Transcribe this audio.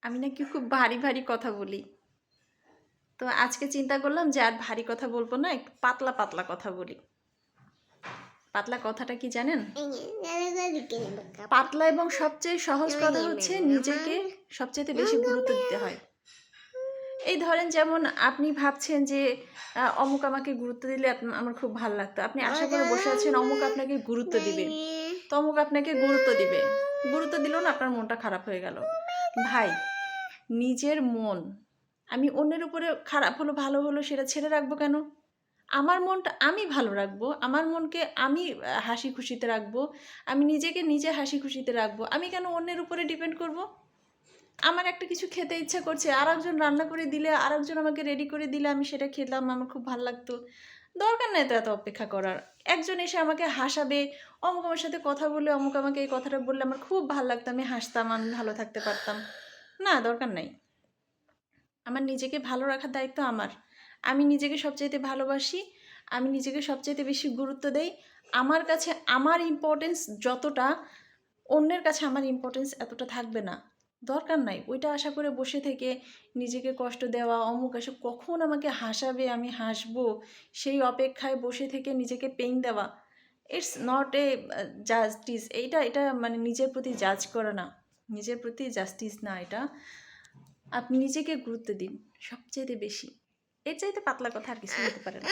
আমি নাকি খুব ভারী ভারী কথা বলি। তো আজকে চিন্তা করলাম যে আর ভারী কথা বলবো না, একটু পাতলা পাতলা কথা বলি। পাতলা কথাটা কি জানেন? পাতলা এবং সবচেয়ে সহজ কথা হচ্ছে নিজেকে সবচেয়ে বেশি গুরুত্ব দিতে হয়। এই ধরেন যেমন আপনি ভাবছেন যে অমুক আমাকে গুরুত্ব দিলে আমার খুব ভালো লাগতো। আপনি আশা করে বসে আছেন অমুক আপনাকে গুরুত্ব দিবে। তো অমুক আপনাকে গুরুত্ব দিবে। গুরুত্ব দিল না, আপনার মনটা খারাপ হয়ে গেল। ভাই, নিজের মন আমি অন্যের উপরে খারাপ হলো ভালো হলো সেটা ছেড়ে রাখবো কেন? আমার মনটা আমি ভালো রাখবো, আমার মনকে আমি হাসি খুশিতে রাখবো, আমি নিজেকে নিজে হাসি খুশিতে রাখবো। আমি কেন অন্যের উপরে ডিপেন্ড করব? আমার একটা কিছু খেতে ইচ্ছা করছে, আরেকজন রান্না করে দিলে, আরেকজন আমাকে রেডি করে দিলে আমি সেটা খেলাম, আমার খুব ভালো লাগতো। দরকার নেই তো এত অপেক্ষা করার। একজন এসে আমাকে হাসাবে, অমুক আমার সাথে কথা বললে, অমুক আমাকে এই কথাটা বললে আমার খুব ভালো লাগতো, আমি হাসতাম, আমি ভালো থাকতে পারতাম। না, দরকার নাই। আমার নিজেকে ভালো রাখার দায়িত্ব আমার। আমি নিজেকে সবচাইতে ভালোবাসি, আমি নিজেকে সবচাইতে বেশি গুরুত্ব দেই। আমার কাছে আমার ইম্পর্টেন্স যতটা, অন্যের কাছে আমার ইম্পর্টেন্স এতটা থাকবে না। দরকার নাই ওইটা আশা করে বসে থেকে নিজেকে কষ্ট দেওয়া, অমুক এসে কখন আমাকে হাসাবে আমি হাসবো সেই অপেক্ষায় বসে থেকে নিজেকে পেইন দেওয়া। It's not a justice. এটা মানে নিজের প্রতি জাজ করা না, নিজের প্রতি জাস্টিস না এটা। আপনি নিজেকে গুরুত্ব দিন সবচেয়ে বেশি। এর চাইতে পাতলা কথা আর কিছু হতে পারে না।